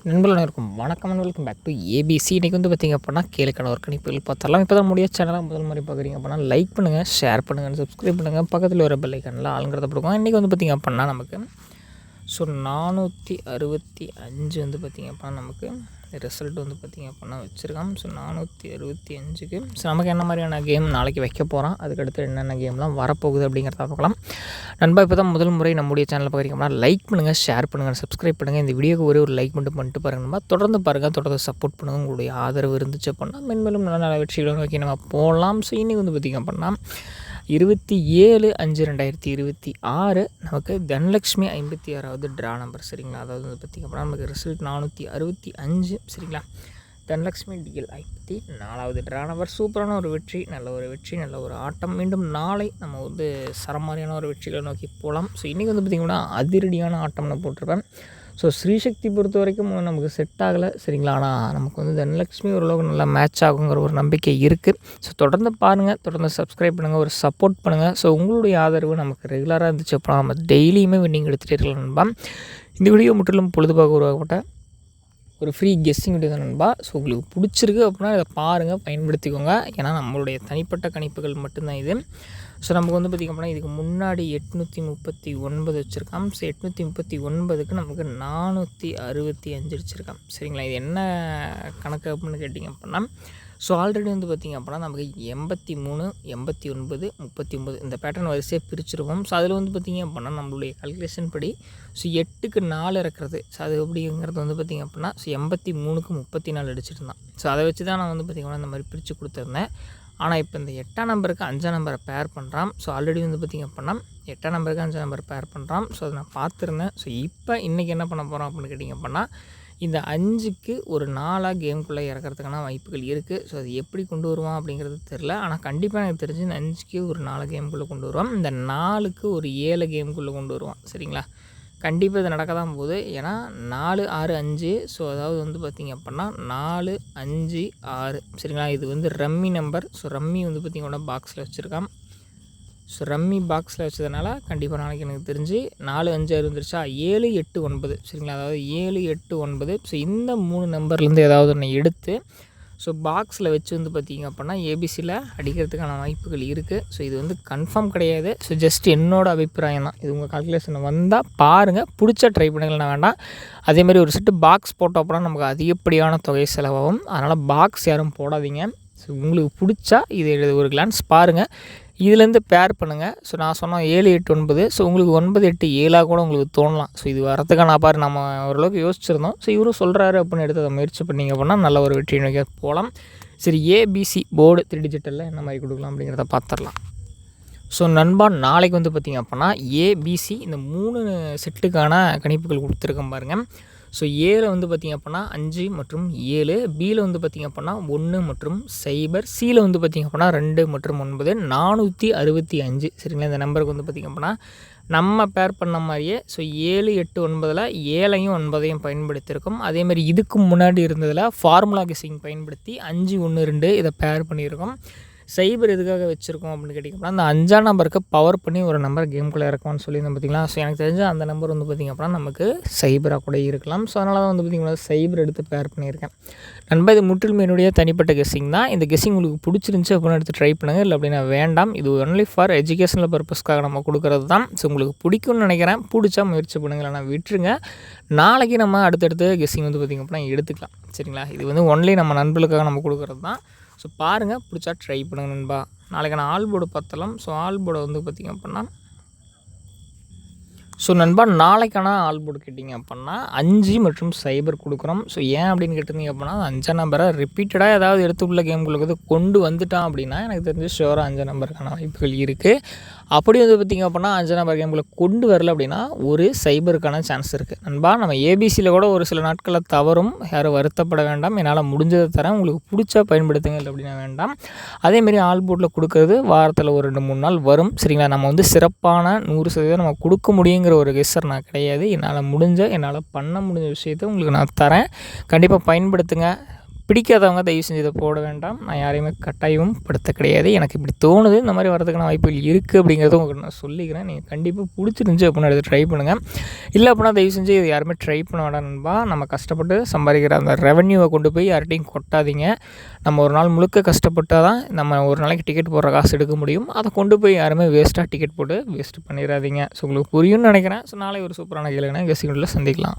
நண்பர்கள் இருக்கும் வணக்கம் and welcome back to ABC. இன்றைக்கி வந்து பார்த்திங்க அப்படின்னா கேளுக்கான ஒரு கணிப்புகள் பார்த்தரலாம். இப்போ தான் முடிய சேனலாக முதல் முறை பார்க்குறீங்க அப்படின்னா லைக் பண்ணுங்கள், ஷேர் பண்ணுங்கள், சப்ஸ்கிரைப் பண்ணுங்கள், பக்கத்தில் ஒரு பெல் ஐக்கானில் ஆளுங்கிறத கொடுக்கும். இன்றைக்கி வந்து பார்த்திங்க அப்படின்னா நமக்கு 465 வந்து பார்த்திங்க அப்படின்னா நமக்கு ரிசல்ட் வந்து பார்த்திங்க அப்படின்னா வச்சுருக்கான். 465க்கு நமக்கு என்ன மாதிரியான கேம் நாளைக்கு வைக்க போகிறோம், அதுக்கடுத்து என்னென்ன கேம்லாம் வரப்போகுது அப்படிங்கிறத பார்க்கலாம். நண்பா, இப்போ தான் முதல் முறை நம்முடைய சேனலில் பார்க்குறீங்க அப்படின்னா லைக் பண்ணுங்கள், ஷேர் பண்ணுங்கள், சப்ஸ்கிரைப் பண்ணுங்கள். இந்த வீடியோக்கு ஒரே ஒரு லைக் மட்டும் பண்ணிட்டு பாருங்கள் நண்பா. தொடர்ந்து பாருங்கள், தொடர்ந்து சப்போர்ட் பண்ணுங்கள். உங்களுடைய ஆதரவு இருந்துச்சு அப்படின்னா மென்மேலும் நல்ல நல்ல வெற்றிகளை நோக்கி நம்ம போகலாம். ஸோ இன்றைக்கி வந்து பார்த்திங்க அப்படின்னா 27/5/2026 நமக்கு தனலக்ஷ்மி 56வது ட்ரா நம்பர். சரிங்களா, அதாவது வந்து பார்த்திங்க அப்படின்னா நமக்கு ரிசல்ட் 465. சரிங்களா, தனலக்ஷ்மி டிஎல் 54வது ட்ரா நம்பர். சூப்பரான ஒரு வெற்றி, நல்ல ஒரு ஆட்டம். மீண்டும் நாளை நம்ம வந்து சரமாரியான ஒரு வெற்றிகளை நோக்கி போகலாம். ஸோ இன்றைக்கி வந்து பார்த்திங்கன்னா அதிரடியான ஆட்டம்னு போட்டிருப்பேன். ஸோ ஸ்ரீசக்தி பொறுத்த வரைக்கும் நமக்கு செட் ஆகலை. சரிங்களா, ஆனால் நமக்கு வந்து தனலக்ஷ்மி ஓரளவுக்கு நல்லா மேட்ச் ஆகுங்கிற ஒரு நம்பிக்கை இருக்குது. ஸோ தொடர்ந்து பாருங்கள், தொடர்ந்து சப்ஸ்கிரைப் பண்ணுங்கள், ஒரு சப்போர்ட் பண்ணுங்கள். ஸோ உங்களுடைய ஆதரவு நமக்கு ரெகுலராக இருந்துச்சு அப்புறம் நம்ம டெய்லியுமே வின்னிங் எடுத்துகிட்டே இருக்கலாம் நண்பா. இந்த வீடியோ முற்றிலும் பொழுதுபாக உருவாக்கப்பட்ட ஒரு ஃப்ரீ கெஸ்ஸிங் வீடியோ தான் நண்பா. ஸோ உங்களுக்கு பிடிச்சிருக்கு அப்படின்னா இதை பாருங்கள், பயன்படுத்திக்கோங்க. ஏன்னா நம்மளுடைய தனிப்பட்ட கணிப்புகள் மட்டும்தான் இது. ஸோ நமக்கு வந்து பார்த்திங்க அப்படின்னா இதுக்கு முன்னாடி 839 வச்சுருக்கான். ஸோ 839க்கு நமக்கு 465 அடிச்சிருக்கான். சரிங்களா, இது என்ன கணக்கு அப்படின்னு கேட்டிங்க அப்படின்னா ஸோ ஆல்ரெடி வந்து பார்த்திங்க அப்படின்னா நமக்கு 83, 89, 39 இந்த பேட்டர்ன் வரிசையாக பிரிச்சுருவோம். ஸோ அதில் வந்து பார்த்திங்க அப்படின்னா நம்மளுடைய கால்குலேஷன் படி ஸோ 8க்கு 4 இருக்கிறது. ஸோ அது எப்படிங்கிறது வந்து பார்த்திங்க அப்படின்னா ஸோ 83க்கு 34 அடிச்சிருந்தான். ஸோ அதை வச்சு தான் நான் வந்து பார்த்திங்கன்னா இந்த மாதிரி பிரித்து கொடுத்துருந்தேன். ஆனால் இப்போ இந்த 8ஆம் நம்பருக்கு 5ஆம் நம்பரை பேர் பண்ணுறான். ஸோ ஆல்ரெடி வந்து பார்த்திங்க அப்படின்னா 8ஆம் நம்பருக்கு 5ஆம் நம்பர் பேர் பண்ணுறான். ஸோ அதை நான் பார்த்துருந்தேன். ஸோ இப்போ இன்றைக்கி என்ன பண்ண போகிறோம் அப்படின்னு கேட்டிங்க அப்படின்னா இந்த 5க்கு ஒரு 4 கேமுக்குள்ளே இறக்கிறதுக்கான வாய்ப்புகள் இருக்குது. ஸோ அது எப்படி கொண்டு வருவான் அப்படிங்கிறது தெரில. ஆனால் கண்டிப்பாக எனக்கு தெரிஞ்சு இந்த 5க்கு ஒரு 4 கேமுக்குள்ளே கொண்டு வருவான். இந்த 4க்கு ஒரு 7 கேமுக்குள்ளே கொண்டு வருவான். சரிங்களா, கண்டிப்பாக இது நடக்க தான் போகுது. ஏன்னா 4, 6, 5. ஸோ அதாவது வந்து பார்த்திங்க அப்படின்னா 4, 5, 6. சரிங்களா, இது வந்து ரம்மி நம்பர். ஸோ ரம்மி வந்து பார்த்திங்கன்னா பாக்ஸில் வச்சுருக்கான். ஸோ ரம்மி பாக்ஸில் வச்சதுனால கண்டிப்பாக நாளைக்கு எனக்கு தெரிஞ்சு 4, 5, 6 வந்துருச்சா, 7, 8, 9. சரிங்களா, அதாவது 7, 8, 9. ஸோ இந்த 3 நம்பர்லேருந்து ஏதாவது ஒன்று எடுத்து ஸோ பாக்ஸில் வச்சு வந்து பார்த்திங்க அப்படின்னா ஏபிசியில் அடிக்கிறதுக்கான வாய்ப்புகள் இருக்குது. ஸோ இது வந்து கன்ஃபார்ம் கிடையாது. ஸோ ஜஸ்ட் என்னோடய அபிப்பிராயம் தான். இது உங்கள் கால்குலேஷனை வந்தால் பாருங்கள், பிடிச்சா ட்ரை பண்ணுங்களா வேண்டாம். அதேமாதிரி ஒரு செட்டு பாக்ஸ் போட்டோம் அப்படின்னா நமக்கு அதிகப்படியான தொகை செலவாகும். அதனால் பாக்ஸ் யாரும் போடாதீங்க. ஸோ உங்களுக்கு பிடிச்சா இது ஒரு கிளான்ஸ் பாருங்கள், இதுலேருந்து பேர் பண்ணுங்கள். ஸோ நான் சொன்னேன் 7, 8, 9. ஸோ உங்களுக்கு 9, 8, 7 கூட உங்களுக்கு தோணலாம். ஸோ இது வரத்துக்கான பாரு நம்ம ஓரளவுக்கு யோசிச்சிருந்தோம். ஸோ இவரும் சொல்கிறாரு அப்படின்னு எடுத்து அதை முயற்சி பண்ணிங்க அப்படின்னா நல்ல ஒரு வெற்றி நோக்கி போகலாம். சரி, ஏபிசி போர்டு 3 டிஜிட்டலில் என்ன மாதிரி கொடுக்கலாம் அப்படிங்கிறத பார்த்துடலாம். ஸோ நண்பா, நாளைக்கு வந்து பார்த்திங்க அப்படின்னா ஏபிசி இந்த 3 செட்டுக்கான கணிப்புகள் கொடுத்துருக்கேன் பாருங்கள். ஸோ ஏல வந்து பார்த்திங்க அப்படின்னா 5 மற்றும் 7, பியில் வந்து பார்த்திங்க அப்படின்னா 1 மற்றும் 0, சியில் வந்து பார்த்திங்க அப்படின்னா 2 மற்றும் 9, 465. சரிங்களா, இந்த நம்பருக்கு வந்து பார்த்திங்க அப்படின்னா நம்ம பேர் பண்ண மாதிரியே ஸோ 7, 8, 9ல் 7ஐயும் 9ஐயும் பயன்படுத்தியிருக்கோம். அதேமாதிரி இதுக்கு முன்னாடி இருந்ததில் ஃபார்முலா கெஸ்ஸிங் பயன்படுத்தி 5, 1, 2 இதை பேர் பண்ணியிருக்கோம். சைபர் எதுக்காக வச்சுருக்கோம் அப்படின்னு கேட்டிங்கன்னா அந்த 5ஆம் நம்பருக்கு பவர் பண்ணி ஒரு நம்பர் கேமுக்குள்ளே இறக்கும்னு சொல்லியிருந்தோம் பார்த்திங்களா. ஸோ எனக்கு தெரிஞ்ச அந்த நம்பர் வந்து பார்த்திங்க அப்படின்னா நமக்கு சைபராக கூட இருக்கலாம். ஸோ அதனால தான் வந்து பார்த்திங்கன்னா சைபர் எடுத்து பேர் பண்ணியிருக்கேன் நண்பா. இது முற்றிலும் என்னுடைய தனிப்பட்ட கெஸ்ஸிங் தான். இந்த கெஸ்ஸிங் உங்களுக்கு பிடிச்சிருந்துச்சி அப்படின்னு எடுத்து ட்ரை பண்ணுங்கள், இல்லை அப்படின்னா வேண்டாம். இது ஒன்லி ஃபார் எஜுகேஷனல் பர்பஸ்க்காக நம்ம கொடுக்குறது தான். ஸோ உங்களுக்கு பிடிக்கும்னு நினைக்கிறேன். பிடிச்சா முயற்சி பண்ணுங்கள், ஆனால் விட்டுருங்க. நாளைக்கு நம்ம அடுத்தடுத்து கெஸ்ஸிங் வந்து பார்த்திங்க அப்படின்னா எடுத்துக்கலாம். சரிங்களா, இது வந்து ஒன்லி நம்ம நண்பர்களுக்காக நம்ம கொடுக்குறது தான். ஸோ பாருங்கள், பிடிச்சா ட்ரை பண்ணுங்க நண்பா. நாளைக்கு நான் ஆல் போர்டு பார்த்தலாம். ஸோ ஆல் போர்டை வந்து பார்த்திங்க அப்படின்னா ஸோ நண்பா நாளைக்கான ஆல் போர்டு கேட்டிங்க அப்படின்னா 5 மற்றும் சைபர் கொடுக்குறோம். ஸோ ஏன் அப்படின்னு கேட்டிருந்தீங்க அப்படின்னா 5ஆம் நம்பரை ரிப்பீட்டடாக ஏதாவது எடுத்துக்குள்ள கேமுக்குள்ளே கொண்டு வந்துட்டான் அப்படின்னா எனக்கு தெரிஞ்சு ஷோராக 5ஆம் நம்பருக்கான வாய்ப்புகள் இருக்குது. அப்படி வந்து பார்த்திங்க அப்படின்னா 5ஆம் நம்பர் கேமுக்குள்ளே கொண்டு வரல அப்படின்னா ஒரு சைபருக்கான சான்ஸ் இருக்குது நண்பா. நம்ம ஏபிசியில் கூட ஒரு சில நாட்களில் தவறும், யாரும் வருத்தப்பட வேண்டாம். என்னால் முடிஞ்சதை தரேன், உங்களுக்கு பிடிச்சா பயன்படுத்துங்க, இல்லை அப்படின்னா வேண்டாம். அதேமாரி ஆல் போர்டில் கொடுக்குறது வாரத்தில் ஒரு 2-3 நாள் வரும். சரிங்களா, நம்ம வந்து சிறப்பான 100% நம்ம கொடுக்க முடியுங்கிற ஒரு கெஸ்ஸர் நான் கிடையாது. என்னால் பண்ண முடிஞ்ச விஷயத்தை உங்களுக்கு நான் தரேன். கண்டிப்பாக பயன்படுத்துங்க. பிடிக்காதவங்க தயவு செஞ்சு இதை போட வேண்டாம். நான் யாரையுமே கட்டாயமும் படுத்த கிடையாது. எனக்கு இப்படி தோணுது, இந்த மாதிரி வரதுக்கான வாய்ப்புகள் இருக்குது அப்படிங்கிறத உங்களுக்கு நான் சொல்லிக்கிறேன். நீங்கள் கண்டிப்பாக பிடிச்சிருந்துச்சி அப்படின்னா எடுத்து ட்ரை பண்ணுங்கள். இல்லை அப்படின்னா தயவு செஞ்சு இது யாருமே ட்ரை பண்ண வேண்டாம் நண்பா. நம்ம கஷ்டப்பட்டு சம்பாதிக்கிற அந்த ரெவன்யூவை கொண்டு போய் யார்கிட்டையும் கொட்டாதீங்க. நம்ம ஒரு நாள் முழுக்க கஷ்டப்பட்டால் தான் நம்ம ஒரு நாளைக்கு டிக்கெட் போடுற காசு எடுக்க முடியும். அதை கொண்டு போய் யாருமே வேஸ்ட்டாக டிக்கெட் போட்டு வேஸ்ட்டு பண்ணிடாதீங்க. ஸோ உங்களுக்கு புரியும்னு நினைக்கிறேன். ஸோ நாளை ஒரு சூப்பரான கேளுங்கன்னா கெஸ்டிங்கில் சந்திக்கலாம்.